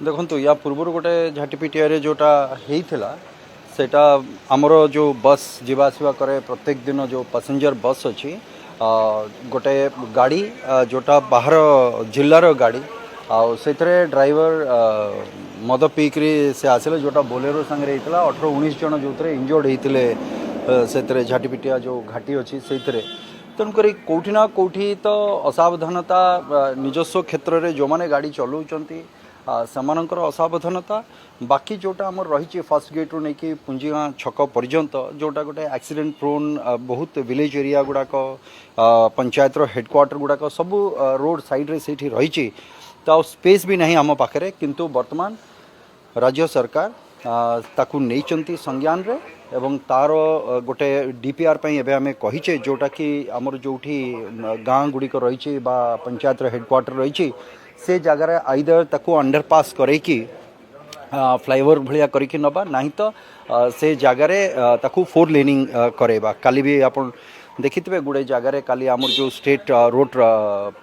देखो या पूर्व गोटे झाटीपीटिया जोटा होता सेटा आमर जो बस जीवासवा करे प्रत्येक दिन जो पैसेंजर बस अच्छी गोटे गाड़ी जोटा बाहर जिलार गाड़ी से ड्राइवर मद पीकरी से आसिले जोटा बोलेरो सांगे 18-19 जन जो इंजर्ड होते से झाटीपीटिया जो घाटी अच्छी से तेणुक कौटि ना कौटि तो असावधानता निजस्व क्षेत्र में जो मैंने गाड़ी चलाऊँच सेमानंकर असावधानता बाकी जोटा आम रही फर्स्ट गेट रू नहीं पुंजीगाँ छक पर्यंत जोटा गोटे एक्सीडेंट प्रोन बहुत विलेज एरिया गुड़ाक पंचायत हेडक्वार्टर गुड़ाक सबू रोड साइड से रही तो स्पेस भी नहीं आम पाखे किंतु वर्तमान राज्य सरकार ताकू नहीं संज्ञान रे एवं तार गोटे डीपीआर पई एबे हमें कहिचे जोटा कि आमर जोठी गाँ गुड़िक रही पंचायत हेडक्वार्टर रही से जगार आईदर ताकू अंडरपास करैकी फ्लाईओवर भाया करके नबा नहीं तो से जगार ताकू 4 लेनिंग करेबा काली भी आप देखिथे गुड़े जगार काली आमर जो स्टेट रोड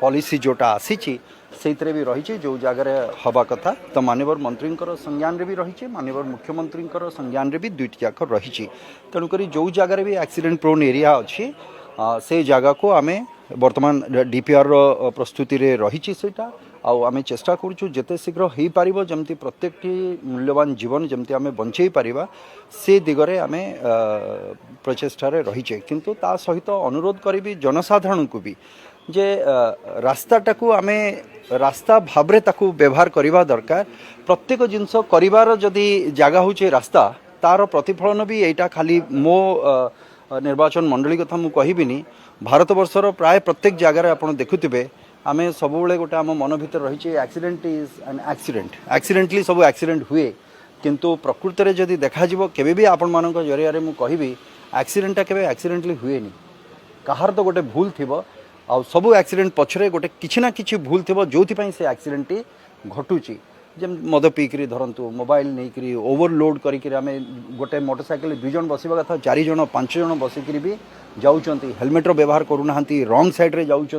पॉलिसी जोटा आसी से भी रही जो जगार हवा कथा तो माननीय मंत्री संज्ञान रे भी रही माननीय मुख्यमंत्री संज्ञान रे भी दुईट जाक रही तेणुक जो जगार भी एक्सीडेंट प्रोन एरिया अच्छी से जगह को आम वर्तमान डीपीआर प्रस्तुति रे रही सेटा आम चेष्टा करूँ जिते शीघ्र हो पार जमती प्रत्येक मूल्यवान जीवन जमती आम बंचे पारिबा से दिगरे आम प्रचेष्टा रहीचे किंतु ता सहित अनुरोध करी जनसाधारण को भी जे रास्ताटा को आम रास्ता भावरे ताकू व्यवहार करवा दरकार प्रत्येक जिनस करिवार जदि जगह होचे रास्ता तार प्रतिफलन भी एटा खाली मो निर्वाचन मंडली कथा मु कहबिनी भारत वर्षर प्राय प्रत्येक जगार आपन देखुथिबे आमे सबुबले गोटे आम मन भीतर रही एक्सीडेंट इज एन एक्सीडेंटली सब एक्सीडेंट हुए किंतु प्रकृत में जदि देखा केबे भी आपण मानक जरिया मु कहबी एक्सीडेंटा केबे एक्सीडेंटली हुए नहीं कहार तो गोटे भूल थिबो आ सबु एक्सीडेंट पछरे गोटे किछि ना किछि भूल थिबो जोथि से एक्सीडेंट घटुची जम मद पीकरी धरतु मोबाइल नहीं ओवरलोड करें गोटे मोटरसाइकिल 2 जन बसवा कथा 4 जन 5 जन बसिक भी जाऊँच हेलमेटर व्यवहार करूना रंग साइड्रे जाऊँच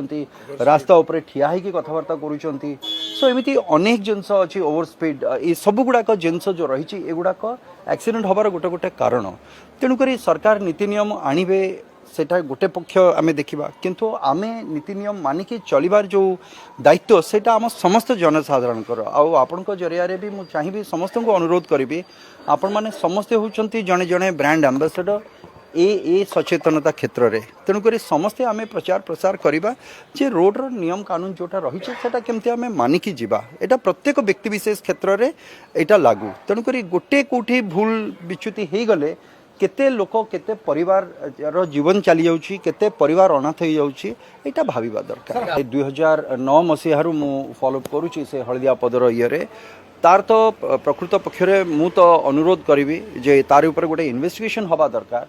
रास्ता उपर ठिया होगी कथबार्ता करुँच सो एमती अनेक जिनस अच्छी ओवर स्पीड ये सब गुड़ाक जिनस जो रही एगुड़ाक एक्सीडेंट हबार गोटे गोटे कारण तेणुक सरकार नीति नियम आणवे सेटा गोटे पक्ष आम देखा किंतु आमे नीति नियम मानिकी चलिबार जो दायित्व सेटा आम समस्त जनसाधारण आपण जरिया भी मुझे चाहिए समस्त को अनुरोध करी आपण मैंने समस्ते होती जड़े जड़े ब्रांड एम्बेसडर ए सचेतनता क्षेत्र में तेणुक समस्ते आम प्रचार प्रसार करवा जे रोड्र नियम कानून जोटा रही है केमती आम मानिकी जीवा एटा प्रत्येक व्यक्तिविशेष क्षेत्र में यहाँ लागू तेणुक गोटे कौटी भूल बिच्युति हो गले केते लोक केते परिवार रो जीवन चली जाउची केते परिवार अनाथ हो जाउची एटा भाविबा दरकार 2009 मसीह मु फॉलोअप करूची से हळदिया पदर इये तार तो प्रकृत पक्ष मु तो अनुरोध करी जे तार ऊपर गोटे इन्वेस्टिगेशन हवा दरकार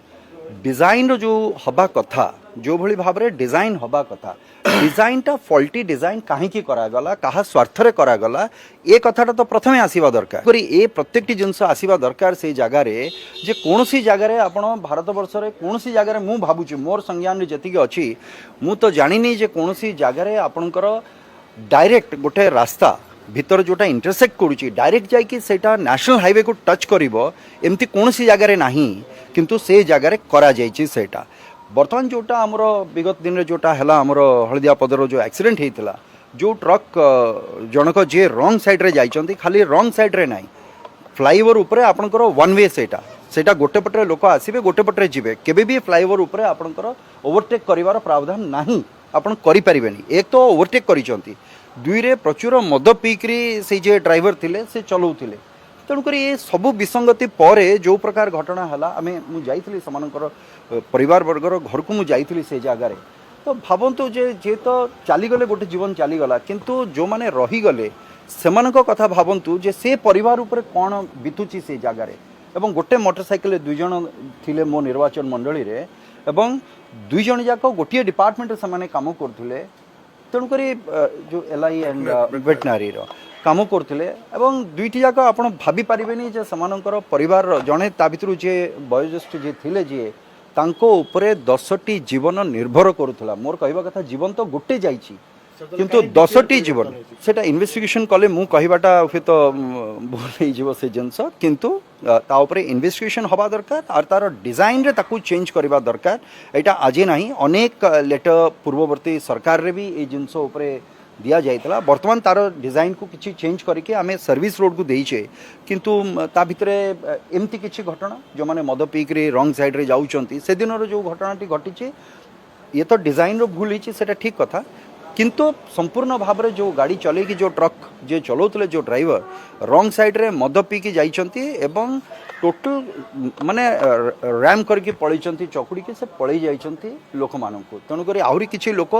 डिजाइन रो जो हवा कथा जो भली भाव रे डिजाइन हवा कथा डिजाइनटा फॉल्टी डिजाइन कहीं करागला कहा स्वार्थ रे करागला ए कथाटा तो प्रथमे आसीबा दरकार ए प्रत्येक जिनस आसीबा दरकार से जगार जे कोनोसी जगार आपण भारत वर्ष रे कोनोसी जगार मु भाबुची मोर संज्ञान रे जतिके अछि मु तो जानिनी जे कोनोसी जगार आपणकर डायरेक्ट गोटे रास्ता भीतर जोटा इंटरसेक्ट करुच्ची डायरेक्ट जाकि सेटा नेशनल हाईवे को टच करिवो एमती कोनोसी जगार नाही किंतु से जगार करा जायछि सेटा बर्तमान जोटा आमर विगत दिन में जोटा है आमर हलदिया पदर जो एक्सीडेंट होता जो ट्रक जनक जे रंग साइड्रे जाइछन्ति खाली रंग साइड्रे ना फ्लाईओवर उपरे आपणकर वन वे सेटा गोटे पटे लोक आसबे गोटे पटे जीवे केबे भी फ्लाईओवर उपरे आपणकर ओवरटेक करिवार प्रावधान नाही आपण करि परिबेनी एक तो ओवरटेक करिसन्ति दुई रे प्रचुर मद पीकरी से जे ड्राइवर थिले से चलाउथिले तेणुक ये सबू विसंगति पर जो प्रकार घटना है आम मुझे समानकर परिवार वर्गर घर को मुझे से जगार तो भावतु जे तो चलीगले गोटे जीवन चलीगला किंतु जो मैंने रहीगले से कथा भावतु जे से परिवार उपर कौन बीतुची से जगार एवं गोटे मोटरसाइकिल 2 जन थिले मो निर्वाचन मंडली रे एवं 2 जन जाक गोटे डिपार्टमेंट से काम करते तेणुक जो एलआई एंड वेटनारी काम करते एवं दुईटी जाक आप भाभी पारे जे समानकर परिवार जड़े ता भर जे वयोज्येष्ठ जी थिले जी तांको उपरे 10टी जीवन निर्भर करुला मोर कहवा कथा जीवन तो गोटे जाइछि କିନ୍ତୁ 10ଟି ଜୀବନ ସେଟା ইনভেস্টিগেশন কলে ମୁଁ କହିବାଟା ହୁଏତ ଭୁଲ ହେଇଯିବ ସେ ଜିନିଷ କିନ୍ତୁ ତା ଉପରେ ইনভেস্টিগেশন হওয়া দরকার আর তার ডিজাইন রে তাକୁ চেঞ্জ କରିବା দরকার এটা আজি ନାହିଁ অনেক লেটর পূর্ববর্তী সরকার রে भी এই জিনিস উপরে দিয়া যাইতলা বর্তমান তার ডিজাইন কু কিছু চেঞ্জ করিকে আমি সার্ভিস রোড কু দেইছে কিন্তু তা ভিতরে এমতি কিছু ঘটনা যে মানে মদ পিক রে রং সাইড রে যাউচন্তি সেদিনর যে ঘটনাটি ঘটিছে ये तो डिजाइन रो भूल होती है ठीक कथा किंतु संपूर्ण भाव में जो गाड़ी चले कि जो ट्रक जे चलाउले जो ड्राइवर रंग साइड रे मद पीकी जाइछंती एवं टोटल माने रैम करके पळैछंती चकुड़ी के से पळै जाइछंती लोक मानन को तेणु करी आहुरी किछि लोक